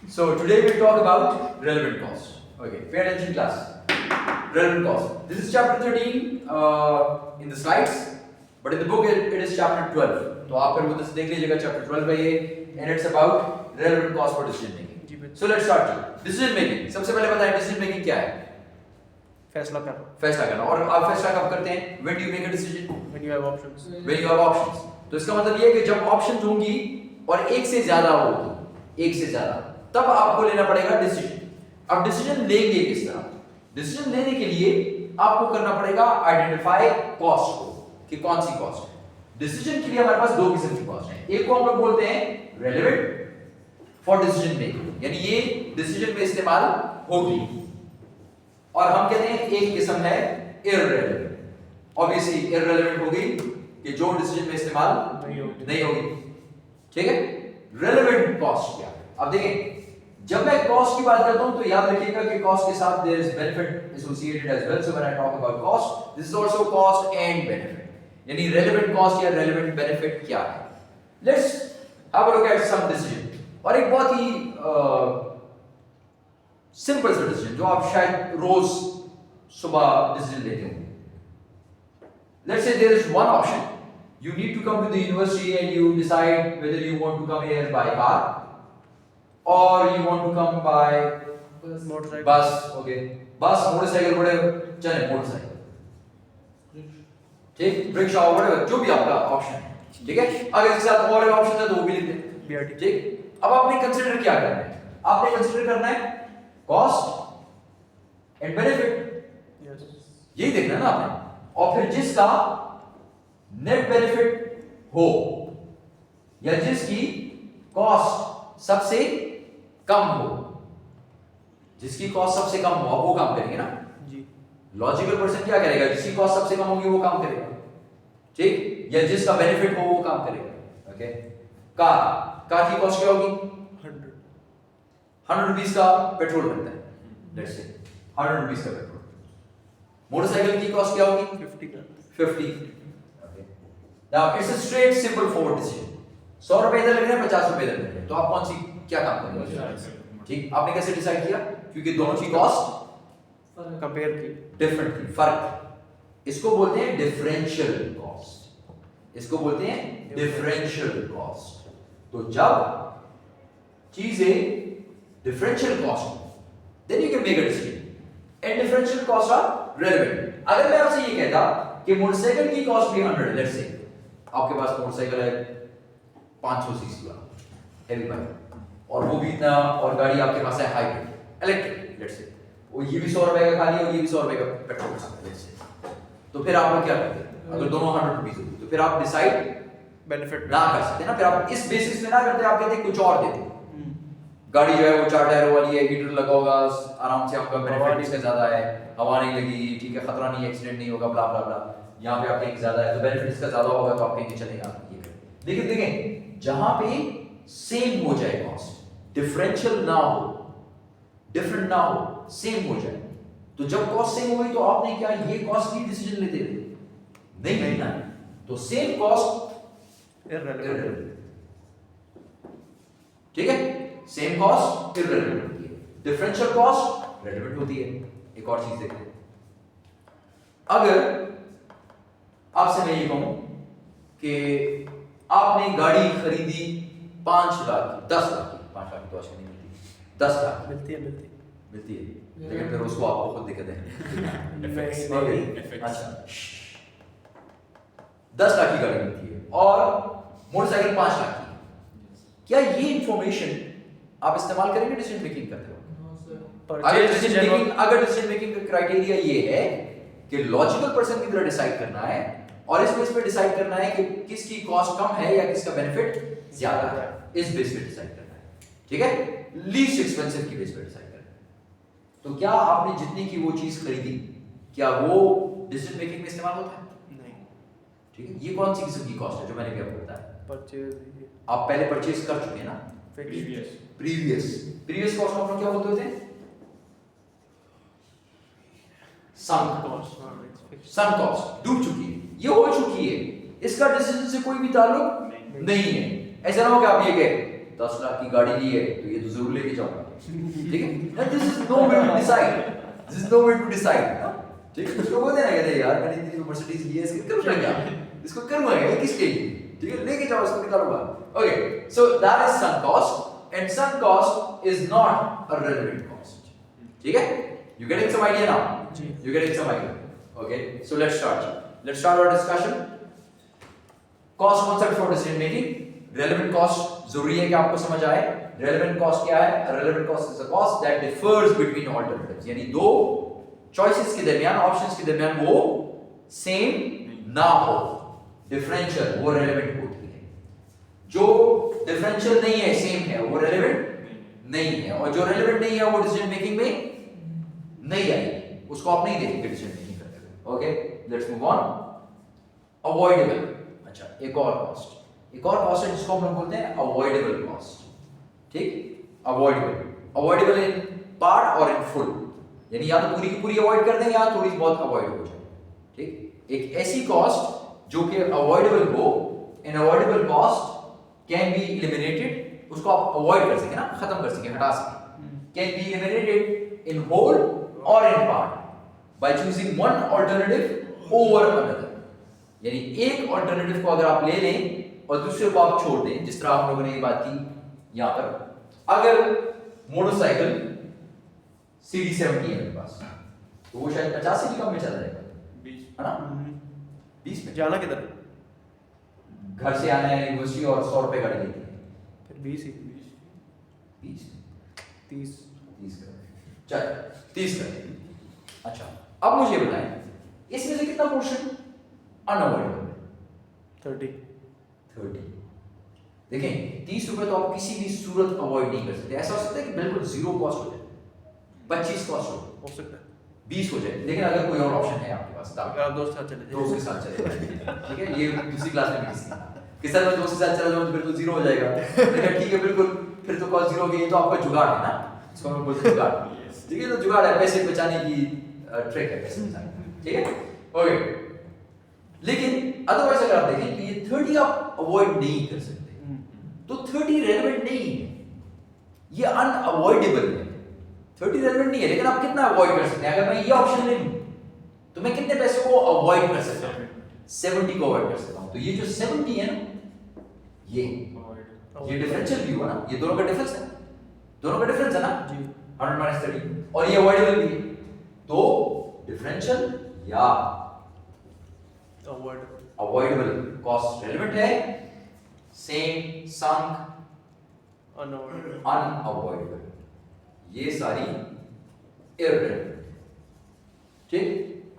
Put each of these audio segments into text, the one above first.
So today we'll talk about relevant cost. Okay, pay attention class. Relevant cost. This is chapter 13 in the slides, but in the book it is chapter 12. तो आप फिर वो देख लीजिएगा chapter 12 है ये, and it's about relevant cost for decision making. So let's start. Decision making. सबसे पहले बताएं decision making क्या है? फैसला करना. फैसला करना. और आप फैसला कब करते हैं? When do you make a decision? When you have options. When you have options. तो इसका मतलब ये है कि जब options होंगी और एक से ज्यादा होगी, एक से ज्यादा, तब आपको लेना पड़ेगा डिसीजन. अब डिसीजन लेंगे किस तरह? डिसीजन लेने के लिए आपको करना पड़ेगा आइडेंटिफाई कॉस्ट को, कि कौन सी कॉस्ट है. डिसीजन के लिए हमारे पास दो किस्म की कॉस्ट है. एक को हम लोग बोलते हैं रेलेवेंट फॉर डिसीजन मेकिंग, यानी ये डिसीजन में इस्तेमाल होगी, और हम कहते हैं एक किस्म है इररेलेवेंट. ऑब्वियसली इररेलेवेंट होगी कि जो डिसीजन में इस्तेमाल नहीं होगी. ठीक है. रेलेवेंट कॉस्ट क्या? अब देखें, जब मैं कॉस्ट की बात करता हूं तो याद रखिएगा कि कॉस्ट के साथ there is benefit associated as well. So when I talk about cost, this is also cost and benefit. यानी रेलेवेंट कॉस्ट या रेलेवेंट बेनिफिट क्या है? Let's have a look at some decision. और एक बहुत ही सिंपल सा डिसीजन जो आप शायद रोज सुबह डिसीजन लेते होंगे. Let's say there is one option. You need to come to the university and you decide whether you want to come here by car or you want to come by Motorcycle. bus. Okay. Bus, motorcycle, whatever. चले motorcycle. ठीक. Rickshaw, whatever. जो भी आपका option है. ठीक है. अगर इसके साथ और ऑप्शन है तो वो भी लिख दें. BRT. ठीक. अब आपने कंसीडर क्या करना है? आपने कंसीडर करना है कॉस्ट एंड बेनिफिट. Yes. यही देखना है ना आपने. और फिर जिसका नेट बेनिफिट हो या जिसकी कॉस्ट सबसे कम हो, जिसकी कॉस्ट सबसे कम हो, वो काम करेंगे ना. जी. लॉजिकल पर्सन क्या करेगा? जिसकी कॉस्ट सबसे कम होगी वो काम करेगा. ठीक. या जिसका बेनिफिट हो वो काम करेगा. ओके. कार की कॉस्ट क्या होगी? 100 रुपीस का पेट्रोल लगता है. लेट्स से 100 रुपीस का पेट्रोल. मोटरसाइकिल की कॉस्ट क्या होगी? 50. Okay. Now it's a straight simple forward decision. 100 रुपए इधर लग रहे हैं, 50 रुपए इधर लग रहे हैं, तो आप कौन सी क्या काम करेंगे? ठीक. आपने कैसे डिसाइड किया? क्योंकि दोनों की कॉस्ट कंपेयर की. डिफरेंट थी, फर्क. इसको बोलते हैं डिफरेंशियल कॉस्ट. इसको बोलते हैं डिफरेंशियल कॉस्ट. तो जब चीजें differential cost, then you can make a decision. And differential costs are relevant. अगर मैं आपसे ये कहता कि मोटरसाइकिल की कॉस्ट भी 100 है, लेट्स से आपके पास मोटरसाइकिल है 500 सीसी का हेवी बाइक, और वो भी इतना, और गाड़ी आपके पास है हाइब्रिड इलेक्ट्रिक, लेट्स से वो ये भी 100 रुपए का खाली और ये भी 100 रुपए का पेट्रोल खाता है, लेट्स से. तो फिर आप लोग क्या करते हैं? अगर दोनों 100 रुपीस होती तो फिर आप डिसाइड बेनिफिट ना कर सकते ना. फिर आप इस बेसिस पे ना करते, आप कहते कुछ और देते. गाड़ी जो है वो 4 टायरों वाली है, हीटर लगा होगा, आराम से आपका बेनिफिट इसका ज्यादा है, हवा नहीं लगी, ठीक है, खतरा नहीं, एक्सीडेंट नहीं होगा, ब्ला ब्ला ब्ला. यहाँ पे आप कहेंगे ज्यादा है तो बेनिफिट इसका ज्यादा होगा, तो आप कहेंगे चलेगा ये करें. लेकिन देखें, जहां पे सेम हो जाए कॉस्ट, डिफरेंशियल ना हो, डिफरेंट ना हो, सेम हो जाए, तो जब कॉस्ट सेम हुई तो आपने क्या ये कॉस्टली डिसीजन लेते थे? नहीं लेना. तो सेम कॉस्ट इररेलेवेंट. ठीक है. सेम कॉस्ट इररेलेवेंट होती है, डिफरेंशियल कॉस्ट रेलेवेंट होती है. एक और चीज देखते हैं. अगर आपसे मैं ये कहूं कि आपने गाड़ी खरीदी 5 लाख की, 10 लाख की, 5 लाख की तो आजकल नहीं मिलती, 10 लाख की मिलती है. लेकिन फिर उसको आपको खुद दिक्कत है. अच्छा, 10 लाख की गाड़ी मिलती है और मोटरसाइकिल 5 लाख की. क्या ये इंफॉर्मेशन आप इस्तेमाल करेंगे डिसीजन मेकिंग करते हो? अगर डिसीजन मेकिंग का क्राइटेरिया ये है कि लॉजिकल पर्सन की तरह डिसाइड करना है और इस बेस पे डिसाइड करना है कि किसकी कॉस्ट कम है या किसका बेनिफिट ज्यादा है, इस बेस पे डिसाइड करना है. ठीक है. लीस्ट एक्सपेंसिव की बेस पे डिसाइड करना है. तो क्या आपने जितनी की वो चीज खरीदी, क्या वो डिसीजन मेकिंग में इस्तेमाल होता है? नहीं. ठीक है. ये कौन सी किस्म की कॉस्ट है जो मैंने भी आपको बताया? परचेज. आप पहले परचेज कर चुके हैं ना. प्रीवियस कॉस्ट को हम लोग क्या बोलते हैं? सम कॉस्ट. डूब चुकी है, ये हो चुकी है, इसका डिसीजन से कोई भी ताल्लुक नहीं है. ऐसा ना हो कि आप ये कहे 10 लाख की गाड़ी ली है तो ये तो जरूर लेके जाऊंगा, ठीक है। This is no way to decide, this is no way to decide, ठीक है। कुछ लोग होते हैं ना, कहते हैं यार मैंने इतनी मर्सिडीज ली है, इसको करूंगा क्या, इसको करूंगा क्या, किसके लिए, ठीक है, लेके जाओ इसको, निकालूंगा। ओके, सो दैट इज सunk cost and sunk cost is not a relevant cost, ठीक है। You getting some idea now? You getting some idea? Okay, so let's start our discussion. Cost concept for decision making. Relevant cost जरूरी है कि आपको समझ आए। Relevant cost क्या है? A relevant cost is a cost that differs between alternatives, यानी दो choices के दरमियान, options के दरमियान वो same ना हो, differential वो relevant होती है। जो differential नहीं है, same है, वो relevant नहीं है, और जो relevant नहीं है वो decision making में नहीं आएगी, उसको आप नहीं देखेंगे डिसीजन मेकिंग करते हुए। Okay, let's move on. Avoidable, अच्छा एक और कॉस्ट है जिसको हम लोग बोलते हैं अवॉइडेबल कॉस्ट, ठीक। अवॉइडेबल इन पार्ट और इन फुल, यानी या तो पूरी की पूरी अवॉइड कर दें या थोड़ी बहुत अवॉइड हो जाए, ठीक। एक ऐसी कॉस्ट जो कि अवॉइडेबल हो, an avoidable cost can be eliminated, उसको आप अवॉइड कर सकें ना, खत्म कर सकें, हटा सकें, can be eliminated in whole or in part by choosing one alternative over another, यानी एक alternative को अगर आप ले लें और दूसरे को आप छोड़ दें, जिस तरह हम लोगों ने ये बात की यहाँ पर। अगर मोटरसाइकिल CD70 है मेरे पास, तो वो शायद 50 से भी कम में चला जाएगा, 20 है ना, 20 में। जाना किधर? घर से आना है यूनिवर्सिटी और 100 रुपए गाड़ी लेती है, फिर 20 ही 20 30 कर, चल 30 कर। अच्छा, अब मुझे बताएं इसमें से कितना पोर्शन अनअवॉइडेबल है? 30। देखें 30 रुपए तो आप किसी भी सूरत अवॉइड नहीं कर सकते। ऐसा हो सकता है कि बिल्कुल जीरो कॉस्ट हो जाए, 25 कॉस्ट हो सकता है, 20 हो जाए, लेकिन अगर कोई और ऑप्शन है आपके पास, अगर आप दोस्त के साथ चले ठीक है। ये दूसरी क्लास में भी किस तरह दोस्त के साथ चला जाऊं तो फिर तो जीरो हो जाएगा, ठीक है, बिल्कुल, फिर तो कॉस्ट जीरो हो गई, तो आपका जुगाड़ है ना, इसको हम बोलते हैं जुगाड़, ठीक है। तो जुगाड़ है, पैसे बचाने की ट्रिक है, पैसे बचाने, ठीक है। ओके, लेकिन अदरवाइज अगर आप देखें तो ये 30 आप अवॉइड नहीं कर सकते, तो 30 रेलेवेंट नहीं है, ये अनअवॉइडेबल है। 30 रेलेवेंट नहीं है, लेकिन आप कितना अवॉइड कर सकते हैं? अगर मैं ये ऑप्शन ले लूं तो मैं कितने पैसे को अवॉइड कर सकता हूं? 70 को अवॉइड कर सकता हूं। तो ये जो 70 है ना, ये डिफरेंशियल भी हुआ ना, ये दोनों का डिफरेंस है, दोनों का डिफरेंस है ना जी, 100 - 30, और ये अवॉइडेबल भी है, तो डिफरेंशियल या अवॉइडेबल कॉस्ट रेलेवेंट है, सेम संक अनअवॉइडेबल, ये सारी इररिलेवेंट, ठीक।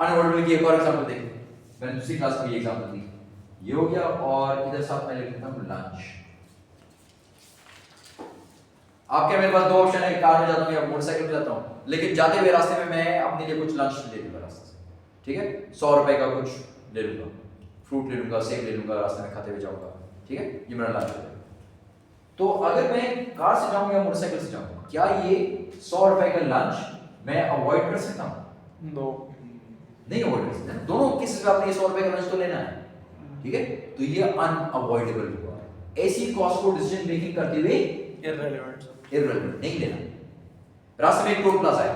अनअवॉइडेबल की एक और एग्जांपल देखते हैं, मैंने दूसरी क्लास में ये एग्जांपल दी, ये हो गया, और इधर साथ में लिख देता हूं लंच। आपके मेरे पास दो ऑप्शन है, कार में जाता हूं या मोटरसाइकिल पे जाता हूं, लेकिन जाते हुए रास्ते में मैं अपने लिए कुछ लंच ले लूंगा रास्ते से, ठीक है। 100 रुपए का कुछ ले लूंगा, फ्रूट ले लूंगा, सेब ले लूंगा, रास्ते में खाते हुए जाऊंगा, ठीक है, ये मेरा लंच है। तो अगर मैं कार से जाऊं या मोटरसाइकिल से जाऊं, क्या ये 100 रुपए का लंच मैं अवॉइड कर सकता हूं? नो, नहीं अवॉइड कर सकते, दोनों केसेस में आपने 100 रुपए का लंच तो लेना है, ठीक है। तो ये अनअवॉइडेबल हुआ, ऐसी कॉस्ट को डिसीजन मेकिंग करते हुए इररिलेवेंट नहीं लेना। रास्ते में एक टोल प्लाजा है,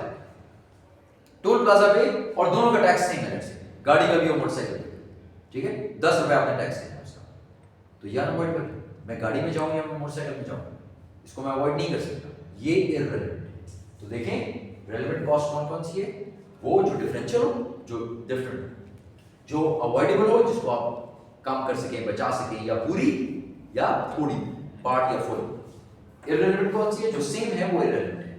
टोल प्लाजा पे और दोनों का टैक्स सेम है, गाड़ी का भी और मोटरसाइकिल का, ठीक है, 10 रुपए आपने टैक्स देना है उसका, तो ये अनअवॉइडेबल है। मैं गाड़ी में जाऊं या मोटरसाइकिल में जाऊं, इसको मैं अवॉइड नहीं कर सकता, ये इररिलेवेंट है। तो देखें रेलेवेंट कॉस्ट कौन कौन सी है, वो जो डिफरेंशियल हो, जो डिफरेंट, जो अवॉइडेबल हो, जिसको आप कम कर सकें, बचा सकें, या पूरी या थोड़ी, पार्ट या फुल। इररिलेवेंट कौन सी है? जो सेम है वो इररिलेवेंट है,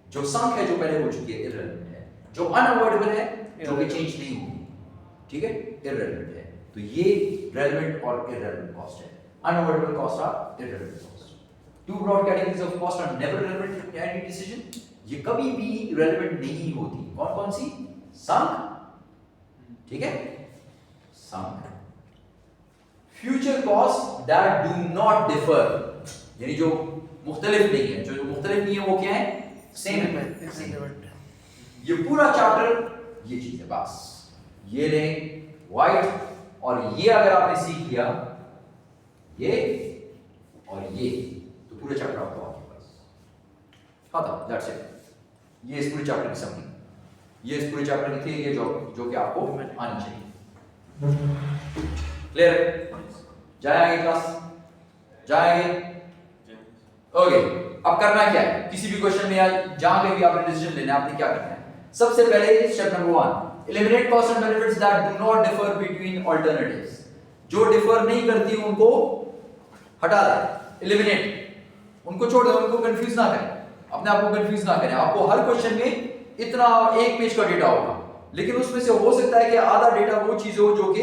जो संक है, जो पहले हो चुकी है, इररिलेवेंट है, जो अनअवॉइडेबल है, जो कि चेंज नहीं होगी, ठीक है, इररिलेवेंट है। तो ये रेलेवेंट और इररिलेवेंट कॉस्ट है। Unavoidable cost are irrelevant cost. Two broad categories of cost are never relevant in any decision, ये कभी भी रेलेवेंट नहीं होती। कौन कौन सी? संक, ठीक है, sunk. Future cost that do not differ, यानी जो मुख्तलिफ नहीं है, जो मुख्तलिफ नहीं है वो क्या है? सेम है। ये पूरा चैप्टर ये चीज है, बस ये लें वाइट, और ये अगर आपने सीख लिया ये और ये, तो तो पूरे चैप्टर आपको आपके पास खत्म, दैट्स इट। ये इस पूरे चैप्टर की समरी, ये इस पूरे चैप्टर की थी, ये जो कि आपको आनी चाहिए। क्लियर है? जाएंगे क्लास, जाएंगे। ओके, अब करना क्या है, किसी भी क्वेश्चन में या जहां कहीं भी आपने डिसीजन लेना है, आपने क्या करना है? सबसे पहले step number 1, eliminate cost and benefits that do not differ between alternatives. जो डिफर नहीं करती उनको हटा दें, एलिमिनेट, उनको छोड़ दें, उनको कंफ्यूज ना करें, अपने आप को कंफ्यूज ना करें। आपको हर क्वेश्चन में इतना एक पेज का डेटा होगा, लेकिन उसमें से हो सकता है कि आधा डेटा वो चीज हो जो कि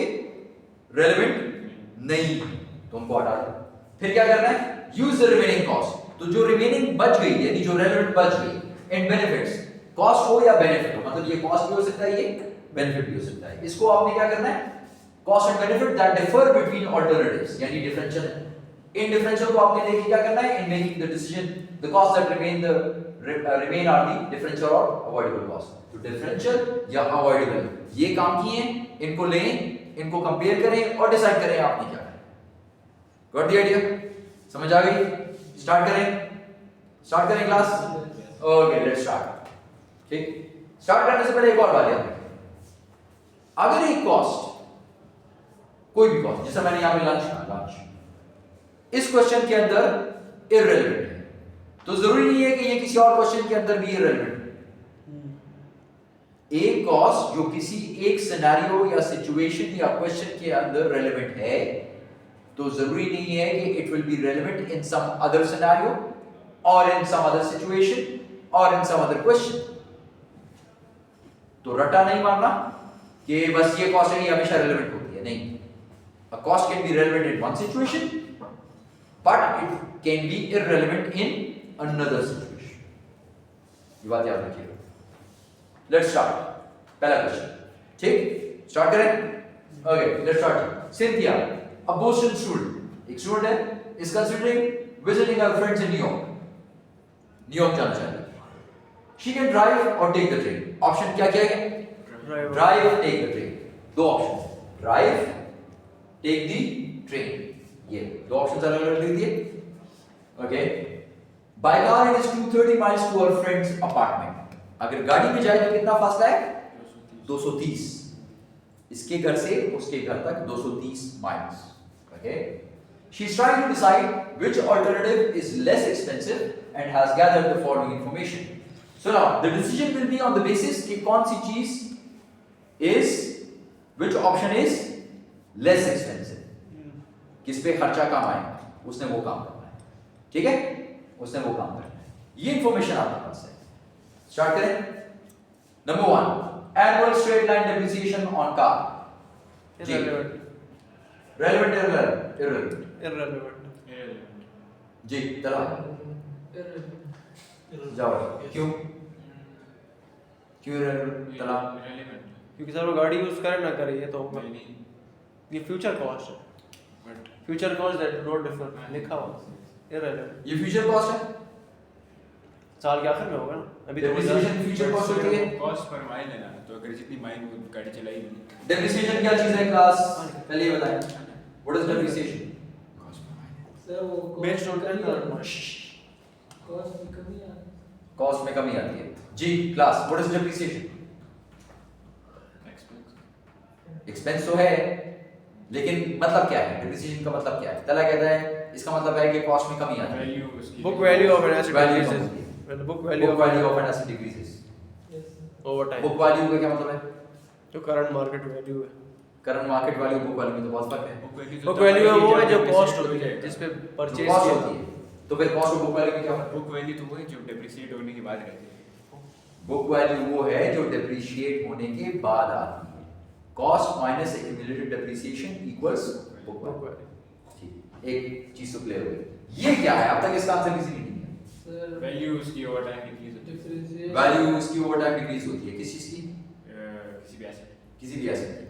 रेलेवेंट नहीं, तो उनको हटा दें। फिर क्या करना है? यूज द रिमेनिंग कॉस्ट, तो जो रिमेनिंग बच गई यानी जो रेलेवेंट बच गई, एंड बेनिफिट्स, कॉस्ट हो या बेनिफिट हो, मतलब ये कॉस्ट भी हो सकता है, ये बेनिफिट भी हो सकता है, इसको आपने क्या करना है? Cost and benefit that differ between alternatives, यानी डिफरेंशियल, इन डिफरेंशियल को आपने लेके क्या करना है? In making the decision the cost that remain are the differential or avoidable cost। तो डिफरेंशियल या अवॉइडेबल ये काम किए हैं, इनको लें, इनको कंपेयर करें और डिसाइड करें आपने क्या करना है। Got the idea? समझ आ गई? स्टार्ट करें क्लास। Okay, let's start. ठीक, स्टार्ट करने से पहले एक और बात याद रखें, अगर एक कॉस्ट, कोई भी कॉस्ट, जैसे मैंने यहां पे लंच, इस क्वेश्चन के अंदर इररिलेवेंट है, तो जरूरी नहीं है कि ये किसी और क्वेश्चन के अंदर भी इररिलेवेंट है। एक कॉस्ट जो किसी एक सिनेरियो या सिचुएशन या क्वेश्चन के अंदर रेलेवेंट है, तो जरूरी नहीं है कि it will be relevant in some other scenario और इन सम अदर सिचुएशन और इन सम अदर क्वेश्चन। तो रट्टा नहीं मारना कि बस ये कॉस्ट है ये हमेशा रेलेवेंट होती है, नहीं। A cost can B relevant in one situation but it can be irrelevant in another situation। ये बात याद रखिएगा। लेट्स स्टार्ट, पहला क्वेश्चन, ठीक, स्टार्ट करें। Okay, let's start. Cynthia, a Boston student, एक स्टूडेंट है, is considering visiting her friends in New York जाना चाहती है। she can drive or take the train। Option क्या क्या है? Drive, take the train. दो option, drive, take the train, ये दो ऑप्शन अलग अलग दे दिए। Okay, by car it is 230 miles to her friend's apartment। अगर गाड़ी में जाए तो कितना फासला है? 230। इसके घर से उसके घर तक 230 miles। Okay, she is trying to decide which alternative is less expensive and has gathered the following information। so now the decision will be on the basis कि कौन सी चीज is, which option is less expensive, किस पे खर्चा कम आएगा, उसने वो काम करना है, ठीक है, उसने वो काम करना है। ये इंफॉर्मेशन आपके पास है। स्टार्ट करें। Number 1, annual straight line depreciation on car. Relevant, irrelevant जी, चलो जाओ। क्यों इररेलेवेंट? चला, क्योंकि सर वो गाड़ी यूज करे ना करे, ये तो ये फ्यूचर कॉस्ट है, but future cost that do not differ लिखा हुआ इररेलेवेंट। ये फ्यूचर कॉस्ट है, साल के आखिर में होगा ना, अभी तो डेप्रिसिएशन फ्यूचर कॉस्ट होती है। कॉस्ट पर माइल है ना, तो अगर जितनी माइल वो गाड़ी चलाएगी। डेप्रिसिएशन क्या चीज है क्लास? पहले ये बताएं, what is depreciation? Cost per mile sir वो बेस्ड ऑन कॉस्ट में कमी आती है जी। Class, what is depreciation? Expense तो है, लेकिन मतलब क्या है? डेप्रिसिएशन का मतलब क्या है? तला कहता है इसका मतलब है कि कॉस्ट में कमी आती है। Book value of an asset Value decreases, when the book book value value of an asset decreases over time. Book value का क्या मतलब है? जो करंट मार्केट वैल्यू है, current market value book value में तो बहुत फर्क है। बुक वैल्यू है वो है जो कॉस्ट होती है, जिस पे परचेज कॉस्ट किया होती है, तो फिर कॉस्ट और बुक वैल्यू में क्या फर्क है? बुक वैल्यू तो वो है जो डेप्रिसिएट होने के बाद रहती है। बुक वैल्यू वो है जो डेप्रिशिएट होने के बाद आती है। Cost minus accumulated depreciation equals book value. ठीक, एक चीज तो क्लियर हो गई। ये क्या है? अब तक इसका आंसर किसी ने नहीं दिया। सर वैल्यू उसकी ओवर टाइम इंक्रीज होती है। डिफरेंशिएट वैल्यू उसकी ओवर टाइम डिक्रीज होती है, किस चीज की? किसी भी एसेट, किसी भी एसेट की।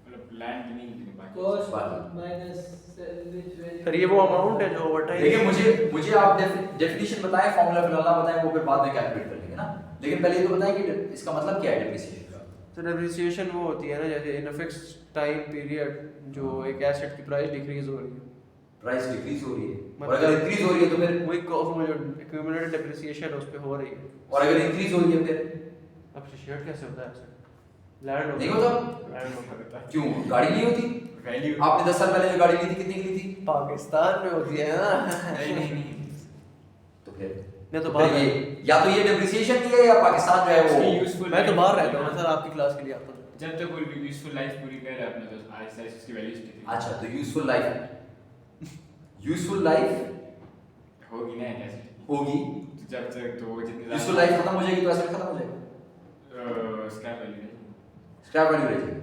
मतलब लैंड की नहीं, लेकिन बाकी कॉस्ट बाकी। Minus which value. सर ये वो अमाउंट है जो ओवर टाइम। देखिए मुझे आप डेफिनेशन बताएं, फार्मूला फिलहाल बताएं, वो फिर बाद में कैलकुलेट कर लेंगे ना। लेकिन पहले ये तो बताएं कि इसका मतलब क्या है डेप्रिसिएशन का। तो डेप्रिसिएशन वो होती है ना, जैसे इन अ फिक्स्ड टाइम पीरियड जो एक एसेट की प्राइस डिक्रीज हो रही है, प्राइस डिक्रीज हो रही है, और मतलब- अगर इंक्रीज हो रही है तो फिर, वही कॉस्ट में जो एक्यूमुलेटेड डेप्रिसिएशन उस पे हो रही है। और अगर इंक्रीज हो रही है फिर अप्रिशिएट कैसे होता है ऐसे? लैंड नहीं होता। लैंड होता है। क्यों गाड़ी नहीं होती? वैल्यू आपने 10 साल पहले जो गाड़ी ली थी कितनी की ली थी? पाकिस्तान में होती है ना। नहीं तो फिर मैं तो फिर बाहर ये या तो ये डेप्रिसिएशन की है या पाकिस्तान जो है वो, यूजफुल मैं तो बाहर रहता हूँ सर, आपकी क्लास के लिए आता हूँ। जब तक पूरी यूजफुल लाइफ पूरी कर अपना तो आहिस्ता आहिस्ता इसकी वैल्यू स्थिति अच्छा तो यूजफुल लाइफ होगी ना ऐसे होगी, जब तक तो वो जितनी यूजफुल लाइफ खत्म हो जाएगी तो ऐसे खत्म हो जाएगा, स्क्रैप वैल्यू स्क्रैप वैल्यू रह जाएगी।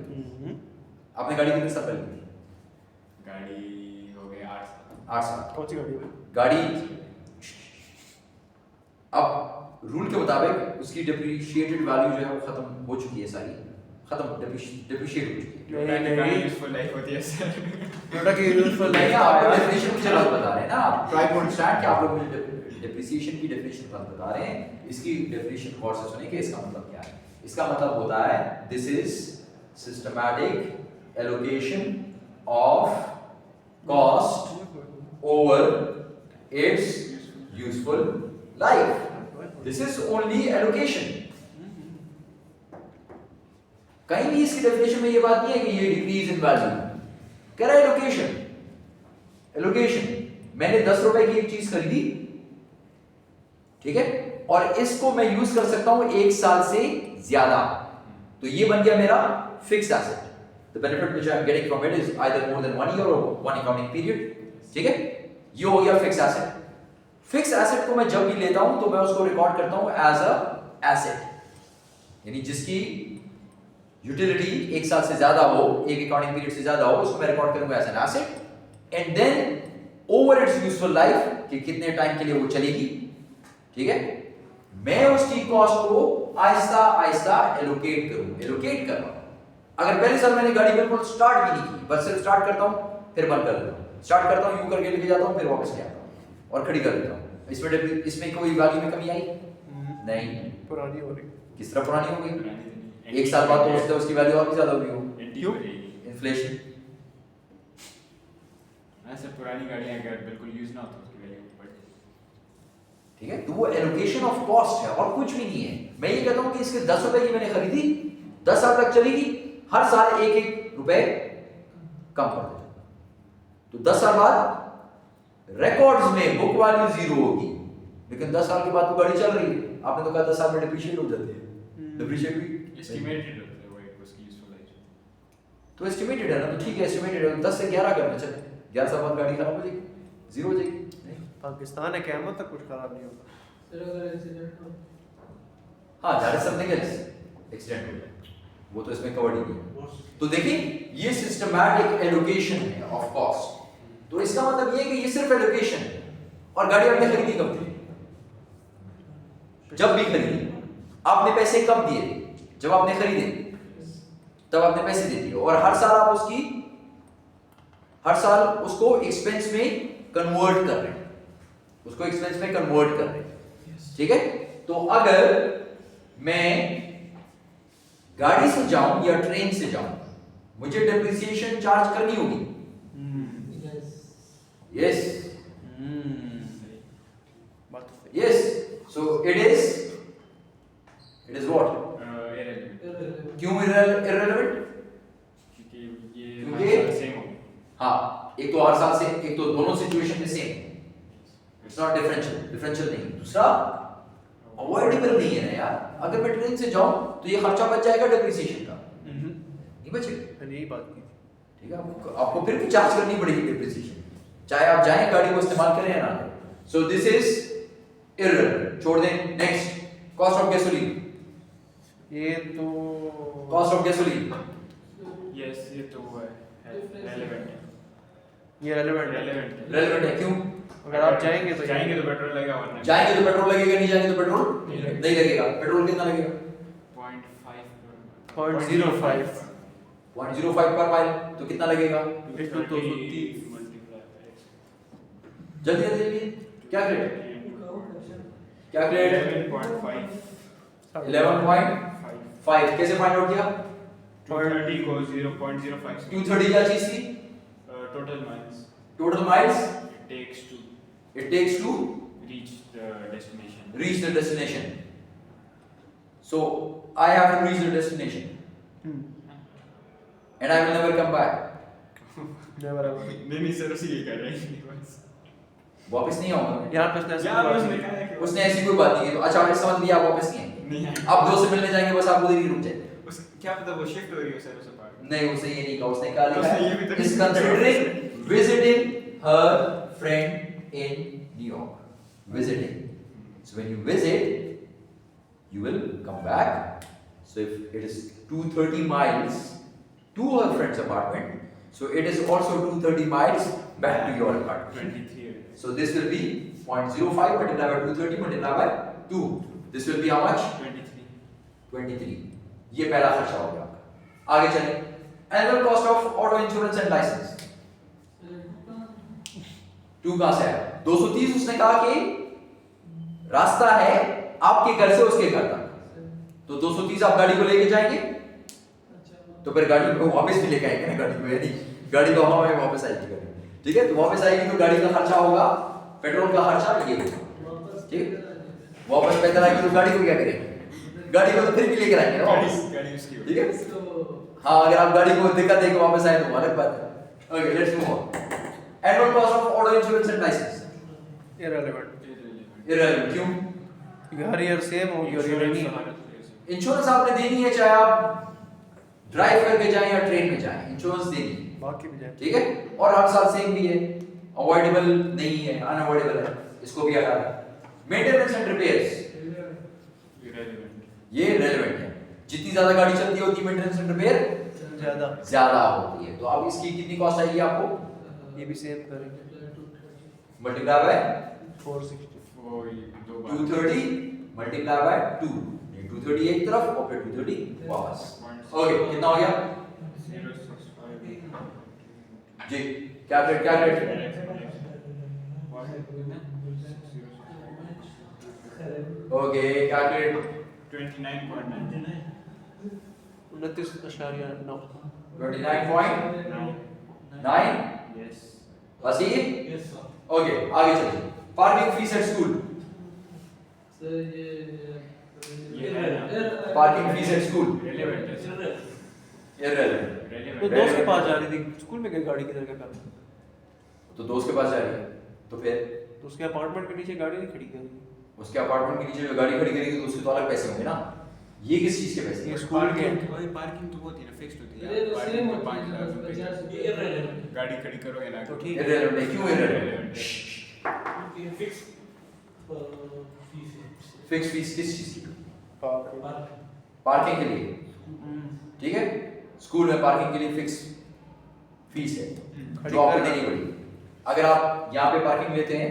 आपने गाड़ी कितने साल पहले ली थी? गाड़ी हो गए 8 साल 8 साल। कौन सी गाड़ी है? गाड़ी अब रूल के मुताबिक उसकी डेप्रिशिएटेड वैल्यू जो है वो खत्म हो चुकी है, सारी खत्म, डेप्रिशिएट हो चुकी है। नहीं, गाड़ी नहीं। यूजफुल लाइफ होती है सर टोयोटा की यूजफुल नहीं, लाइफ आपको डेफिनेशन की गलत बता रहे हैं ना, आप ट्राई टू अंडरस्टैंड कि आप लोग मुझे डेप्रिसिएशन की डेफिनेशन गलत बता रहे हैं। इसकी डेफिनेशन गौर से सुनिए कि इसका मतलब क्या है। इसका मतलब होता है this is systematic allocation of cost over its useful life. This is only allocation. कहीं भी इसकी डेफिनेशन में ये बात नहीं है कि ये डिक्रीज इन वैल्यू, कह रहा है एलोकेशन। एलोकेशन मैंने 10 रुपए की एक चीज खरीदी, ठीक है, और इसको मैं यूज कर सकता हूं 1 साल से ज्यादा, तो ये बन गया मेरा fixed asset. The benefit which I am getting from it is either more than 1 year और 1 अकाउंटिंग पीरियड, ठीक है। ये हो गया फिक्स्ड एसेट। फिक्स्ड एसेट को मैं जब भी लेता हूं तो मैं उसको रिकॉर्ड करता हूं एज अ एसेट, यानी जिसकी यूटिलिटी 1 साल से ज्यादा हो, एक अकाउंटिंग पीरियड से ज्यादा हो, उसको मैं रिकॉर्ड करूंगा as an asset and then over its useful life कि कितने टाइम के लिए वो चलेगी, ठीक है, मैं उसकी कॉस्ट को आहिस्ता आहिस्ता एलोकेट कर रहा हूं। अगर पहले साल मैंने गाड़ी बिल्कुल स्टार्ट भी नहीं की, बस सिर्फ स्टार्ट करता हूं फिर बंद कर देता हूं, स्टार्ट करता हूं यूं करके लेके जाता हूं फिर वापस ले आता हूं और खड़ी कर देता हूं, इसमें कोई वैल्यू में कमी आई नहीं। पुरानी हो रही। किस तरह पुरानी हो गई? 1 साल बाद तो उससे उसकी वैल्यू और भी ज्यादा हुई हो, क्यों इन्फ्लेशन। ऐसे पुरानी गाड़ियां अगर बिल्कुल यूज ना हो तो उसकी वैल्यू बढ़ जाती ठीक है, तो वो एलोकेशन ऑफ कॉस्ट है और कुछ भी नहीं है। मैं ये कहता हूं कि इसके 10 रुपए की मैंने खरीदी, 10 साल तक चलेगी, हर साल 1-1 रुपए कम कर देता, तो 10 साल बाद रिकॉर्ड्स में बुक वैल्यू 0 होगी, लेकिन 10 साल के बाद तो गाड़ी चल रही है। आपने तो कहा 10 साल में डिप्रिशिएट हो जाती है, डिप्रिशिएट भी एस्टिमेटेड होता है वो एक उसकी यूजफुल लाइफ। तो एस्टिमेटेड है ना, तो ठीक है एस्टिमेटेड है, 10 से 11 करना चले, 11 साल बाद गाड़ी खराब हो जाएगी, 0 हो जाएगी। नहीं, पाकिस्तान है, क़यामत तक कुछ खराब नहीं होगा। हाँ that is something else, accident हो जाए वो तो इसमें कवर्ड ही नहीं है। तो देखिए ये सिस्टमैटिक एलोकेशन है ऑफ कॉस्ट, तो इसका मतलब ये है कि ये सिर्फ एलोकेशन है। और गाड़ी आपने खरीदी कब थी? जब भी खरीदी। आपने पैसे कब दिए? जब आपने खरीदे तब आपने पैसे दे दिए, और हर साल आप हर साल उसको एक्सपेंस में कन्वर्ट कर रहे हैं, उसको एक्सपेंस में कन्वर्ट कर रहे हैं, ठीक है। तो अगर मैं गाड़ी से जाऊं या ट्रेन से जाऊं, मुझे डेप्रिसिएशन चार्ज करनी होगी। यस बात तो सही। Yes, so it is what? क्यों इररिलेवेंट? क्योंकि ये क्योंकि- सेम हो हाँ, एक तो हर साल से, एक तो दोनों सिचुएशन में सेम, इट्स नॉट डिफरेंशियल नहीं। दूसरा अवॉइडेबल नहीं है ना यार, अगर मैं ट्रेन से जाऊं तो ये खर्चा बच जाएगा डेप्रिसिएशन का, नहीं बचेगा, मैंने यही बात की थी। ठीक है। आपको फिर भी चार्ज करनी पड़ेगी डेप्रिसिएशन, चाहे आप जाएं गाड़ी को इस्तेमाल करें या ना करें। सो दिस इज इररिलेवेंट, छोड़ दें। Next, cost of gasoline. ये तो कॉस्ट ऑफ गैसोलीन यस ये तो है रेलेवेंट है ये रेलेवेंट है। रेलेवेंट है, क्यों? अगर आप जाएंगे तो पेट्रोल लगेगा, वरना जाएंगे तो पेट्रोल लगेगा, नहीं जाएंगे तो पेट्रोल नहीं लगेगा। पेट्रोल कितना लगेगा? 0.05 0.05 पर माइल, तो कितना लगेगा? into 230 जल्दी जल्दी क्या ग्रेड? क्या ग्रेड? 11.5 कैसे फाइंड आउट किया? 230 को 0.05 230 क्या चीज थी? Total miles total miles It takes to reach the destination. So I have to reach the destination and I will never come back. Never ever. नहीं सर उसी ये कर रहे हैं बस वापस नहीं आऊंगा यहाँ पे उसने ऐसा यार बोला उसने कि- कहा है कि उसने ऐसी कोई बात नहीं की तो अच्छा इसका मतलब ये आप वापस नहीं आएंगे नहीं है आप दोस्त से मिलने जाएंगे बस आप उधर ही रुक जाएंगे उस क्या पता वो शिफ्ट हो रही हो सर उस पार्ट नहीं उसने ये नहीं कहा उसने कहा लिखा उसने ये भी तो है is नहीं कहा। considering visiting her friend in New York visiting so when you visit you will come back so if it is 230 miles to her friend's apartment so it is also 230 miles back to your apartment 23 so this will be 0.05 multiplied by 230 multiplied by 2 this will be how much 23 ये पहला खर्चा हो गया आपका आगे चलें annual cost of auto insurance and licence 2 कहां से आया 230 उसने कहा कि रास्ता है आपके घर से उसके घर तक तो 230 आप गाड़ी को लेके जाएंगे तो फिर गाड़ी को वापस भी लेके आएंगे ना गाड़ी को यानी गाड़ी तो हवा में वापस आएगी गाड़ी ठीक है तो वापस आएगी तो गाड़ी का खर्चा होगा पेट्रोल का खर्चा ये होगा ठीक है वापस पैदल आएगी तो गाड़ी को क्या करेंगे गाड़ी को तो फिर भी लेकर आएंगे ना वापस गाड़ी उसकी ठीक है हाँ अगर आप गाड़ी को दिक्कत देके वापस आए तो अलग बात है okay let's move on annual cost of auto insurance and licence irrelevant irrelevant क्यों क्योंकि हर ईयर सेम होगी और ये नहीं है इंश्योरेंस आपने देनी है चाहे आप ड्राइव करके जाएं या ट्रेन में जाएं इंश्योरेंस देनी है बाकी भी जाए ठीक है और हर साल सेम भी है अवॉइडेबल नहीं है अनअवॉइडेबल है इसको भी हटा दें मेंटेनेंस एंड रिपेयर्स ये रेलेवेंट है जितनी ज्यादा गाड़ी चलती होती है मेंटेनेंस एंड रिपेयर ज्यादा ज्यादा होती है तो अब इसकी कितनी कॉस्ट आएगी आपको ये भी सेम करेंगे मल्टीप्लाई बाय 460 वो ये दो बार 230 मल्टीप्लाई बाय 2 ये 230 एक तरफ और फिर 230 वापस ओके कितना हो गया 065 जी क्या रेट ओके क्या रेट 29.99 29.9 29.9 yes बस ये ओके आगे चलिए पार्किंग फीस एट स्कूल ये है ना parking fees at school relevant है इररिलेवेंट तो दोस्त के पास जा रही थी स्कूल में गई गाड़ी किधर का कर तो दोस्त के पास जा रही है तो फिर तो उसके अपार्टमेंट के नीचे गाड़ी नहीं खड़ी करेगी उसके अपार्टमेंट के नीचे जो गाड़ी खड़ी करेगी तो उसके तो अलग पैसे होंगे ना ये किस चीज के पैसे ये हैं? स्कूल के पार्किंग तो होती है ना फिक्स्ड होती ये तो है सेम पार्किंग होती है, 5,000 रुपए 50,000 गाड़ी खड़ी करोगे ना तो ठीक है इररिलेवेंट है क्यों इररिलेवेंट फिक्स फीस किस चीज की पार्किंग के लिए ठीक है स्कूल में पार्किंग के लिए फिक्स फीस है जो आपको देनी पड़ेगी अगर आप यहाँ पे पार्किंग लेते हैं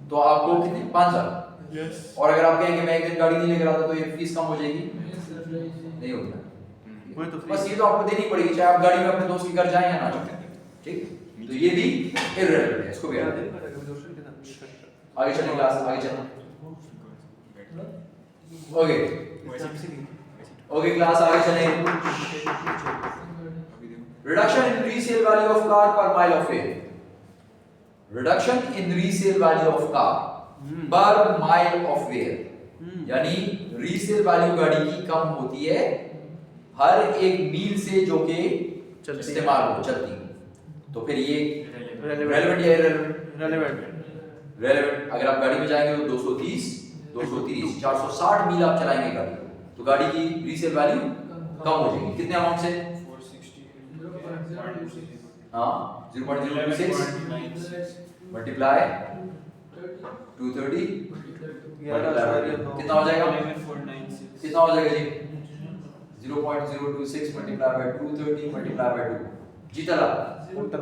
तो आपको कितने 5,000 यस और अगर आप कहेंगे मैं एक दिन गाड़ी नहीं लेकर आता तो ये फीस कम हो जाएगी नहीं होगी ना वही तो बस ये तो आपको देनी पड़ेगी चाहे आप गाड़ी में अपने दोस्त के घर जाएं या ना जाएं ठीक तो ये भी इररिलेवेंट है इसको भी याद रखें आगे चलें क्लास आगे चलें ओके ओके क्लास आगे चलें reduction in resale value of car per mile of fair reduction in resale value of car per mile of fair यानी रीसेल वैल्यू गाड़ी की कम होती है हर एक मील से जो कि इस्तेमाल हो चलती हो तो फिर ये रेलेवेंट या रेलेवेंट रेलेवेंट अगर आप गाड़ी में जाएंगे तो 230 460 मील आप चलाएंगे गाड़ी तो गाड़ी की रीसेल वैल्यू कम हो जाएगी कितने अमाउंट से 460 हाँ 0.026 मल्टीप्लाई 230 कितना हो जाएगा 11,496 कितना हो जाएगा जी 0.026 मल्टीप्लाई बाय 230 मल्टीप्लाई बाय 2 जीता ला उल्टा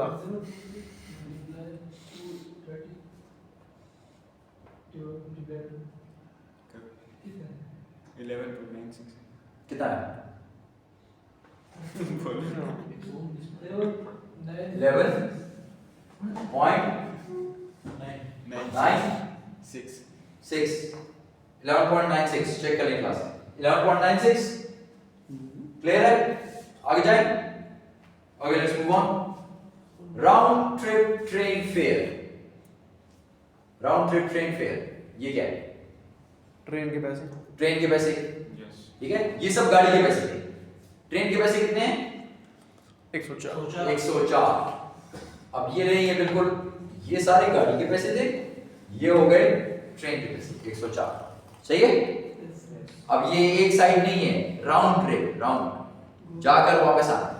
11.96 कितना है बोलो 11.96 11.96 चेक कर लें क्लास 11.96 क्लियर है आगे जाएं okay let's move on round trip train fair, round trip train fair ये क्या है? ट्रेन के पैसे ट्रेन के पैसे, Yes. ठीक है, ये सब गाड़ी के पैसे थे। ट्रेन के पैसे कितने हैं? 104 104। अब ये नहीं है बिल्कुल, ये सारे गाड़ी के पैसे थे, ये हो गए ट्रेन के पैसे 104, सही है। अब ये एक साइड नहीं है, राउंड ट्रिप, राउंड जाकर वापस आना,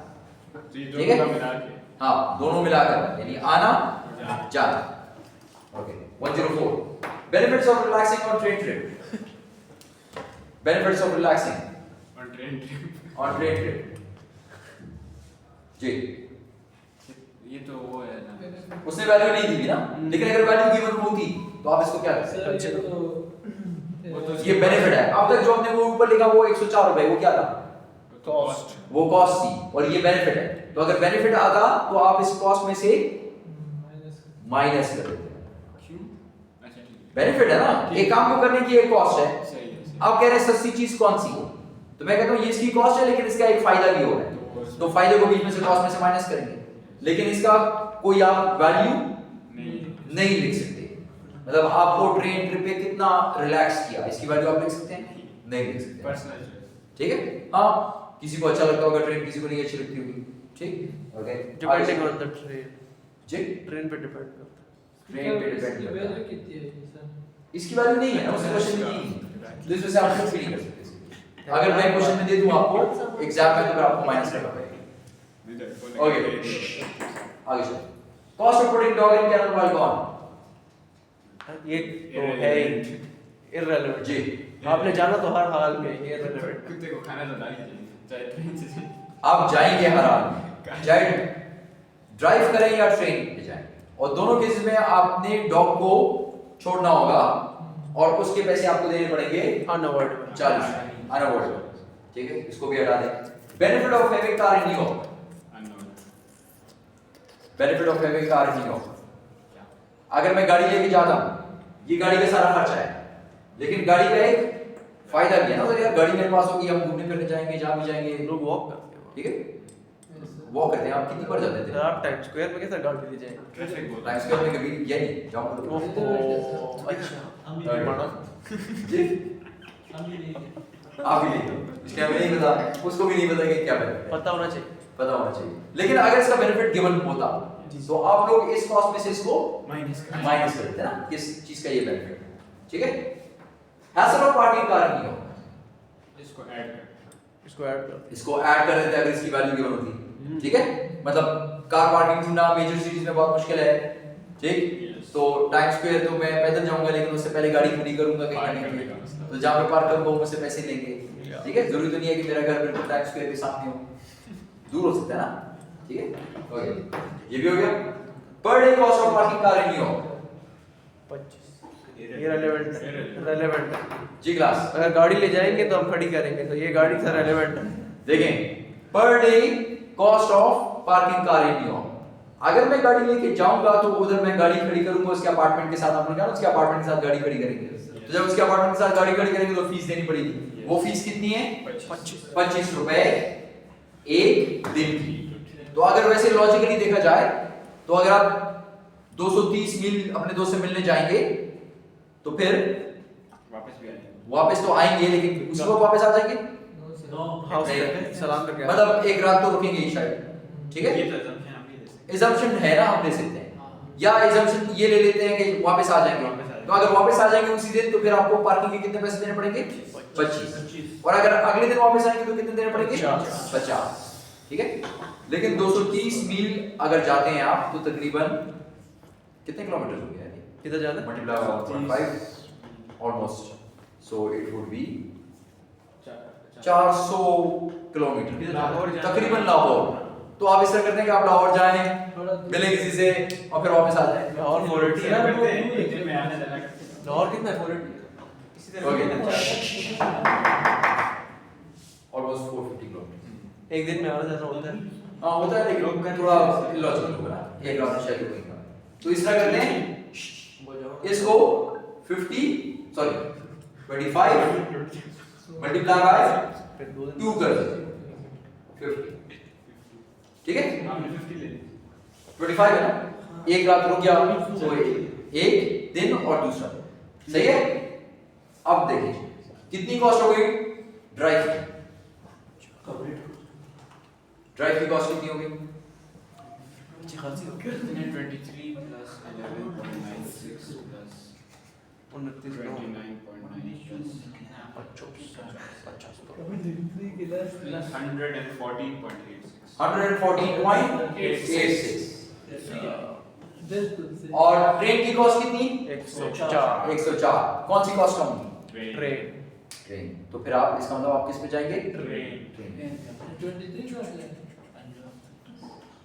तो ये ठीक है? दोनों का मिला के हाँ दोनों मिलाकर, यानी आना जाना। Okay 104 benefits of relaxing on train trip, benefits of relaxing on train trip. On train trip जी। ये तो वो है ना, उसने वैल्यू नहीं दी थी ना, लेकिन अगर वैल्यू गिवन होती तो आप इसको क्या करते? सर ये वो तो तो ये बेनिफिट है। अब तक जो हमने वो ऊपर लिखा वो 104 रुपए, वो क्या था? कॉस्ट वो कॉस्ट थी, और ये बेनिफिट है। तो अगर बेनिफिट आता तो आप इस कॉस्ट में से माइनस कर देते हैं। क्यों? अच्छा ठीक है, बेनिफिट है ना, एक काम को करने की एक कॉस्ट है। सही है सही आप कह रहे हैं सस्ती चीज कौन सी हो, तो मैं कहता हूँ ये इसकी कॉस्ट है, लेकिन इसका एक फायदा भी हो रहा है, तो फायदे को बीच में से कॉस्ट में से माइनस करेंगे, लेकिन इसका कोई आप वैल्यू नहीं नहीं लिख सकते। मतलब आपको ट्रेन ट्रिप पे कितना रिलैक्स किया, इसकी वैल्यू आप लिख सकते हैं? नहीं लिख सकते। Personal choice. ठीक है, हाँ किसी को अच्छा लगता होगा ट्रेन, किसी को नहीं अच्छी लगती होगी, ठीक, okay. Depending on the train, जी ट्रेन पे डिपेंड करता है। ट्रेन पे डिपेंड करता वैल्यू है, कितनी है सर? इसकी वैल्यू नहीं है ना, उसने क्वेश्चन में दी है, तो इस वजह से आप कुछ भी नहीं कर सकते इसकी। अगर मैं क्वेश्चन में दे दूं आपको एग्जाम में, तो फिर आपको माइनस करना पड़ेगा। ओके आगे चलो, cost of putting dog in kennel while gone, ये तो है इररिलेवेंट जी। आपने जाना तो हर हाल में, ये इररिलेवेंट। कुत्ते को खाना तो डाल ही चाहिए, चाहे ट्रेन से जाए। आप जाएंगे हर हाल में, चाहे ड्राइव करें या ट्रेन पे जाएं, और दोनों केसेस में आपने डॉग को छोड़ना होगा और उसके पैसे आपको देने पड़ेंगे अनअवॉइडेबल 40, अनअवॉइडेबल, ठीक है, इसको भी हटा दें। Benefit of having car in New York, Unknown. Benefit of having car in New York, अगर मैं गाड़ी लेके जाता हूं, ये गाड़ी का सारा खर्चा है, लेकिन गाड़ी का एक फायदा भी है ना, तो यार गाड़ी मेरे पास होगी, हम घूमने फिरने जाएंगे, जहां भी जाएंगे, लोग वॉक करते हैं। ठीक है, वॉक करते हैं। आप कितनी बार जाते थे? आप टाइम स्क्वायर में कैसे गाड़ी ले जाएंगे? ट्रैफिक बहुत टाइम स्क्वायर में कभी गया नहीं, जाऊंगा ओहो, अच्छा हम भी तो बड़ा जी, हम भी नहीं है। आप भी नहीं, इसके हमें नहीं पता, उसको भी नहीं पता कि क्या बेनिफिट है, पता होना चाहिए। पता होना चाहिए। लेकिन अगर इसका बेनिफिट गिवन होता तो आप लोग इस कॉस्ट में से इसको माइनस का माइनस कर देते ना, किस चीज का ये बेनिफिट, ठीक है। हैसल ऑफ पार्किंग कार नहीं हो, इसको ऐड कर इसको ऐड कर इसको ऐड कर देते अगर इसकी वैल्यू गिवन होती, ठीक है। मतलब कार पार्किंग ढूंढना मेजर सिटीज में बहुत मुश्किल है, ठीक, तो टाइम स्क्वायर तो मैं पैदल जाऊंगा, लेकिन उससे पहले गाड़ी खड़ी करूंगा कहीं ना पार्क कहीं करने पे। का मसला। तो जहां पे पार्क करूंगा मुझसे पैसे लेंगे, ठीक है। जरूरी तो नहीं है कि मेरा घर बिल्कुल टाइम स्क्वायर के सामने हो, दूर हो सकता है ना, ठीक है, ओके, ये भी हो गया। Per day cost of parking car in New York, 25 ये रेलेवेंट है। जी क्लास, अगर गाड़ी ले जाएंगे तो हम खड़ी करेंगे, तो ये गाड़ी से रेलेवेंट है। देखें, per day cost of parking car in New York, अगर मैं गाड़ी लेके जाऊंगा तो उधर मैं गाड़ी खड़ी करूंगा उसके अपार्टमेंट के साथ, आपने कहा ना उसके अपार्टमेंट के साथ गाड़ी खड़ी करेंगे, तो जब उसके अपार्टमेंट के साथ गाड़ी खड़ी करेंगे तो फीस देनी पड़ेगी। वो फीस कितनी है? 25 रुपए एक दिन की। तो अगर वैसे लॉजिकली देखा जाए तो अगर आप 230 मील अपने दोस्त से मिलने जाएंगे तो फिर वापस भी आएंगे। वापस तो आएंगे, लेकिन उसी वक्त वापस आ जाएंगे, हाउस नहीं। पे सलाम करके मतलब एक रात तो रुकेंगे ही शायद, ठीक है। ये तो assumption आप नहीं दे सकते। एजम्पशन है ना, हम ले सकते हैं, या एजम्पशन ये ले लेते हैं कि वापस आ जाएंगे। वापस आ जाएंगे। तो अगर वापस आ जाएंगे उसी दिन, तो फिर आपको पार्किंग के कितने पैसे देने पड़ेंगे? 25। और अगर अगले दिन वापस आएंगे तो कितने देने पड़ेंगे? 50, ठीक है। लेकिन 230 मील अगर जाते हैं आप तो तकरीबन कितने किलोमीटर हो गया है? किधर जाना है? Multiply by 1.5 almost, so it would be 400 kilometre Lahore जाना। तकरीबन लाहौर। तो आप इस तरह करते हैं कि आप लाहौर जाएं, मिलें किसी से और फिर वापस आ जाएं। लाहौर 480 क्या है। करते हैं? एक दिन में आना जाना करते हैं। लाहौर कितना है? 480 इसी तरह ओके, से ऑलमोस्ट 450 किलोमीटर। एक दिन में आना जाना होता है। हाँ होता है, लेकिन थोड़ा इलॉजिकल होगा ना, एक रात शैली होगा। तो इस तरह करते हैं, इसको 25 मल्टीप्लाई बाय फिर 2 दिन 2 कर देते हैं, 50, ठीक है। आपने 50 ले ली। 25 है ना, एक रात रुक गया तो एक दिन और दूसरा दिन, सही है। अब देखिए कितनी कॉस्ट हो गई ड्राइव की, ड्राइव की कॉस्ट कितनी हो गई, अच्छी खासी हो गई। 23 plus 11.96 plus 29.9 plus 114.86. 114.86 और ट्रेन की कॉस्ट कितनी 104 104। कौन सी कॉस्ट कम होगी, ट्रेन। ट्रेन। तो फिर आप इसका मतलब आप किस पे जाएंगे, Train. Train.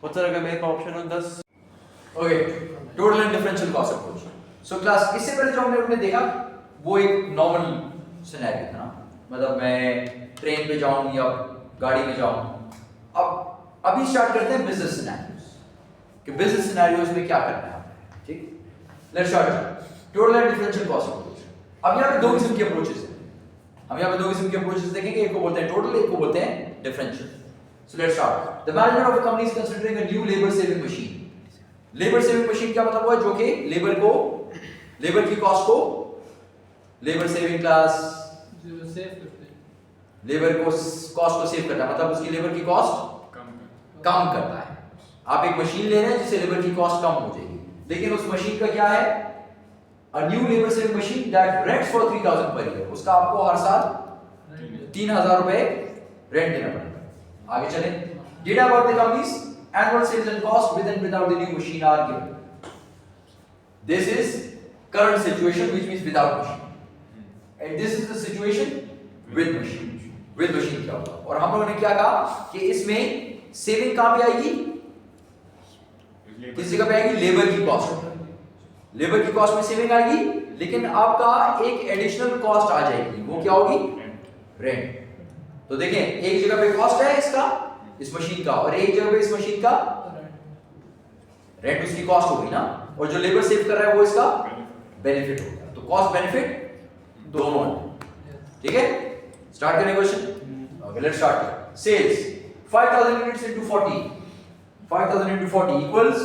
What's the make option on 10? Okay, total and differential cost approach. So class इससे पहले जो हमने देखा वो एक नॉर्मल सिनेरियो था ना, मतलब मैं ट्रेन पे जाऊं या गाड़ी में जाऊं। अब अभी स्टार्ट करते हैं बिजनेस सिनेरियोस कि बिजनेस सिनेरियोस में क्या करना है, ठीक। Let's start total and differential cost approach. अब यहाँ पे दो किस्म के अप्रोचेस हैं, हम यहाँ पे दो किस्म के अप्रोचेस देखेंगे, एक को बोलते हैं टोटल, एक को बोलते हैं differential. So let's start. The management of a company is considering a new labour saving machine. Labour saving machine क्या मतलब हुआ, जो कि लेबर की कॉस्ट को, लेबर सेविंग क्लास लेबर को कॉस्ट को सेव करता है, मतलब उसकी लेबर की कॉस्ट कम करता है। आप एक मशीन ले रहे हैं जिससे लेबर की कॉस्ट कम हो जाएगी, लेकिन उस मशीन का क्या है, a new labour saving machine that rents for 3000 per year, उसका आपको हर साल 3000 रुपए रेंट देना पड़ेगा। आगे चलें। Data about the companies annual sales and cost with and without the new machine are given. This is current situation, which means without machine, and this is the situation with machine. With machine क्या होगा, और हम लोगों ने क्या कहा कि इसमें सेविंग कहाँ पे आएगी, किस जगह पे आएगी, लेबर की कॉस्ट। लेबर की कॉस्ट में सेविंग आएगी, लेकिन आपका एक एडिशनल कॉस्ट आ जाएगी, वो क्या होगी, रेंट। तो देखें एक जगह पे कॉस्ट है इसका, इस मशीन का, और एक जगह पे इस मशीन का रेंट, उसकी कॉस्ट होगी ना, और जो लेबर सेव कर रहा है वो इसका बेनिफिट होगा। तो कॉस्ट बेनिफिट दोनों है, ठीक है। स्टार्ट करें question. Okay, let's start. Sales 5000 units into 40, 5000 into 40 equals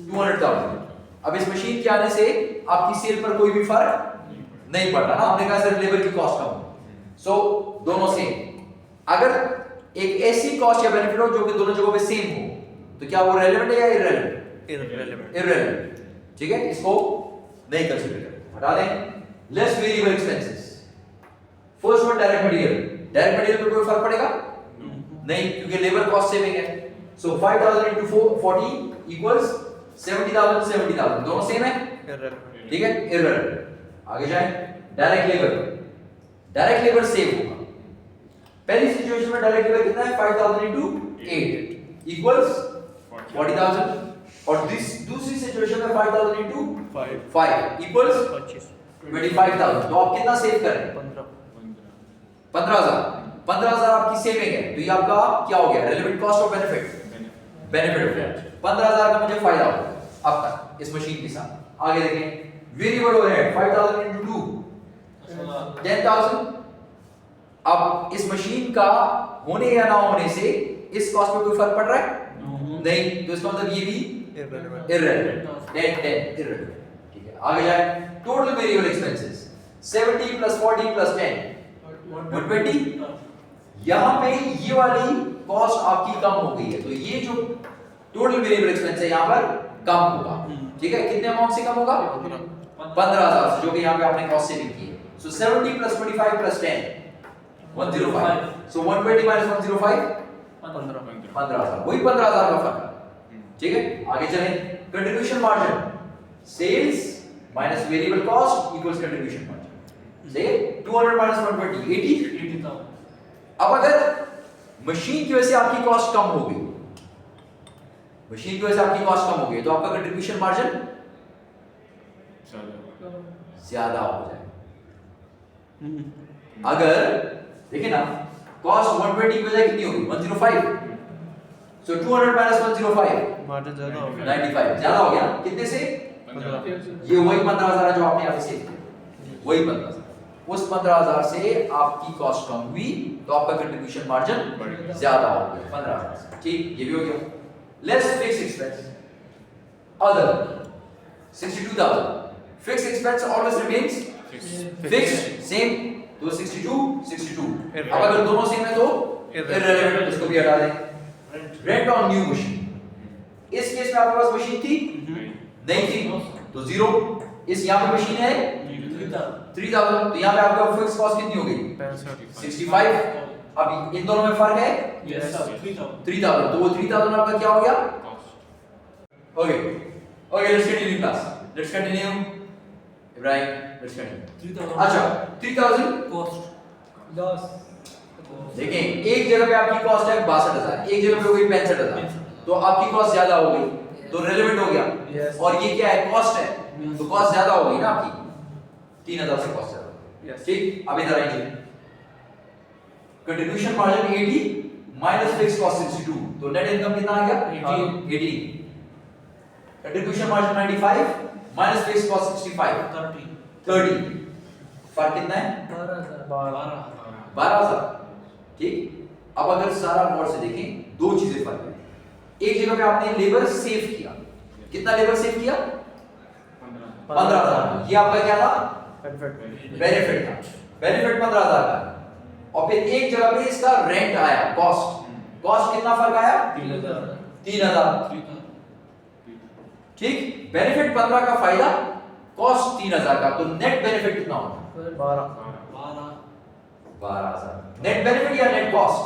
200,000। अब इस मशीन के आने से आपकी सेल पर कोई भी फर्क नहीं पड़ रहा ना, हमने कहा सिर्फ लेबर की कॉस्ट कम। सो दोनों सेम। अगर एक ऐसी कॉस्ट या बेनिफिट हो जो कि दोनों जगहों पे सेम हो, तो क्या वो रेलेवेंट है या इररेलेवेंट, इररेलेवेंट, ठीक है। इसको नहीं कंसीडर करें, हटा दें। Less variable expenses. First one direct material, direct material पे कोई फर्क पड़ेगा नहीं, क्योंकि लेबर कॉस्ट सेविंग है। सो 5000 इनटू 40 इक्वल्स 70,000 70,000, दोनों सेम है, ठीक है, इररेलेवेंट। आगे जाएं। डायरेक्ट लेबर सेव होगा। पहली सिचुएशन में डायरेक्ट लेबर कितना है, 5000 इनटू 8 इक्वल्स 40,000, और दूसरी सिचुएशन में 5000 इनटू 5 इक्वल्स 25,000। तो आप कितना सेव करें, 15,000 आपकी सेविंग है। तो ये आपका क्या हो गया, रेलेवेंट कॉस्ट और बेनिफिट हो गया। 15,000 का मुझे फायदा हो अब तक इस मशीन के साथ। आगे देखें। Variable overhead 5000 into 2 10,000। अब इस मशीन का होने या ना होने से इस कॉस्ट में कोई फर्क पड़ रहा है नहीं, तो इसका मतलब ये भी इररेलेवेंट, 10 इररेलेवेंट, ठीक है। आगे जाए। Total variable expenses 70 plus 40 plus 10 120। यहां पे ये वाली कॉस्ट आपकी कम हो गई है, तो ये जो टोटल वेरिएबल एक्सपेंस है यहां पर कम होगा, ठीक है। कितने अमाउंट से कम होगा, 15,000 से, जो कि यहां पे आपने कॉस्ट सेविंग की है। सो 70 प्लस 25 प्लस 10 105। सो 120 माइनस 105 15,000, वही 15,000 का फर्क है, ठीक है। आगे चलें। Contribution margin sales minus variable cost equals contribution margin. सही है। 200 माइनस 120 80,000। अब अगर मशीन की वजह से आपकी कॉस्ट कम हो गई, मशीन की वजह से आपकी कॉस्ट कम हो गई, तो आपका कंट्रीब्यूशन मार्जिन ज्यादा हो जाएगा। अगर देखिए ना, कॉस्ट 120 की बजाय कितनी होगी, 105। सो 200 माइनस 105 मार्जिन ज्यादा हो गया, 95 ज्यादा हो गया। कितने से, ये वही 15,000 है जो आपने यहाँ पे सेव किया, वही 15,000। उस 15,000 से आपकी कॉस्ट कम हुई, तो आपका कंट्रीब्यूशन मार्जिन ज्यादा हो गया 15,000 से, ठीक। ये भी हो गया। Less fix expense other 62,000 fixed expense always remains fixed same तो 62 अब अगर दोनों सेम है तो irrelevant इसको भी हटा दें rent on new machine इस केस में आपके पास मशीन थी नहीं थी तो 0 इस यहाँ पे मशीन है 3000 तो यहाँ पे आपका फिक्स कॉस्ट कितनी हो गई 65 अब इन दोनों में फर्क है Yes, sir. 3000 तो वो 3000 आपका क्या हो गया okay let's continue class let's continue Ibrahim let's continue अच्छा 3000 Cost. देखें एक जगह पे आपकी कॉस्ट है 62000 एक जगह पे हो गई 65000 तो आपकी कॉस्ट ज्यादा हो गई तो रेलेवेंट हो गया Yes. और ये क्या है कॉस्ट है Yes. तो कॉस्ट ज्यादा हो गई ना आपकी 3000 से कॉस्ट ज्यादा Yes. ठीक अब इधर आइए contribution margin 80 minus fix cost 62 तो नेट इनकम कितना आ गया 80 contribution margin 95 minus fix cost 65 30 फर्क कितना है 12000 ठीक अब अगर सारा गौर से देखें दो चीजें फर्क है एक जगह पे आपने लेबर सेव किया कितना लेबर सेव किया 15000 ये आपका क्या था बेनिफिट था बेनिफिट 15000 का और फिर एक जगह पे इसका रेंट आया कॉस्ट कितना फर्क आया 3000 ठीक बेनिफिट 15 का फायदा कॉस्ट 3000 का तो नेट बेनिफिट कितना होगा 12000 नेट बेनिफिट या नेट कॉस्ट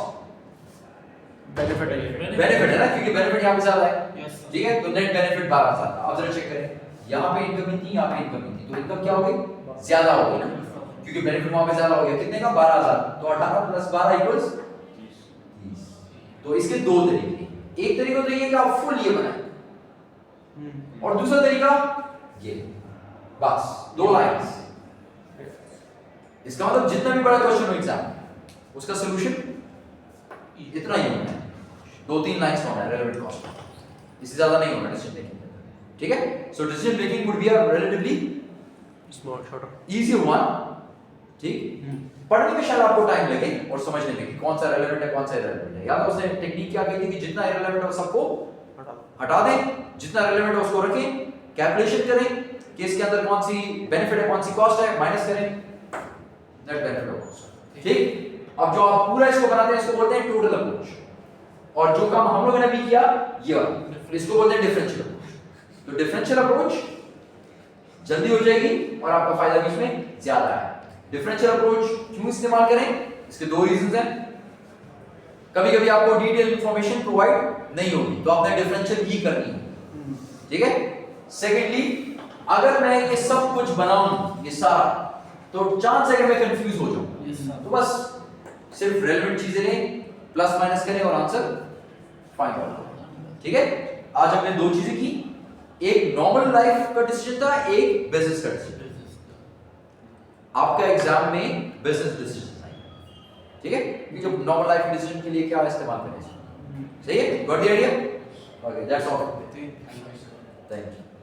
बेनिफिट है बेनिफिट है ना क्योंकि बेनिफिट यहाँ पे ज्यादा है Yes, sir. ठीक है तो नेट बेनिफिट 12000 आप जरा चेक करें यहाँ पे इनकम थी यहाँ पे इनकम थी तो इनकम क्या हो गई ज्यादा हो गई ना क्योंकि बेनिफिट वहां पे ज्यादा हो गया कितने का 12000 तो 18 प्लस 12 इक्वल्स 30 तो इसके दो तरीके एक तरीका तो ये कि आप फुल ये बनाएं और दूसरा तरीका ये बस दो लाइंस इसका मतलब जितना भी बड़ा क्वेश्चन हो एग्जाम उसका सॉल्यूशन इतना ही होना है 2-3 लाइंस होना है रेलेवेंट कॉस्ट इससे ज्यादा नहीं होना डिसीजन मेकिंग ठीक है so decision making would be a relatively small shorter easy one ठीक पढ़ने में शायद आपको टाइम लगे और समझने में कि कौन सा रेलेवेंट है कौन सा इररिलेवेंट है या तो उसने टेक्निक क्या कही थी कि जितना इररिलेवेंट है सबको हटा दें जितना रेलेवेंट है उसको रखें कैलकुलेशन करें कि इसके अंदर कौन सी बेनिफिट है कौन सी कॉस्ट है माइनस करें नेट बेनिफिट ऑफ कॉस्ट ठीक अब जो आप पूरा इसको बनाते हैं इसको बोलते हैं टोटल अप्रोच और जो काम हम लोगों ने भी किया ये इसको बोलते हैं डिफरेंशियल अप्रोच तो डिफरेंशियल अप्रोच जल्दी हो जाएगी और आपका फायदा भी इसमें ज्यादा है डिफरेंशियल अप्रोच क्यों इस्तेमाल करें इसके दो रीजंस हैं कभी-कभी आपको डिटेल इंफॉर्मेशन प्रोवाइड नहीं होगी तो आपने डिफरेंशियल ही करनी है ठीक है सेकेंडली अगर मैं ये सब कुछ बनाऊं ये सारा तो चांस है कि मैं कंफ्यूज हो जाऊं Yes, sir. तो बस सिर्फ रेलेवेंट चीजें लें प्लस माइनस करें और आंसर फाइंड आउट करें ठीक है आज हमने दो चीजें की एक नॉर्मल लाइफ का डिसीजन था एक बिजनेस का डिसीजन आपका एग्जाम में बिजनेस डिसीजन आएगा ठीक है कि जब नॉर्मल लाइफ डिसीजन के लिए क्या इस्तेमाल करें सही है got the idea okay that's all thank you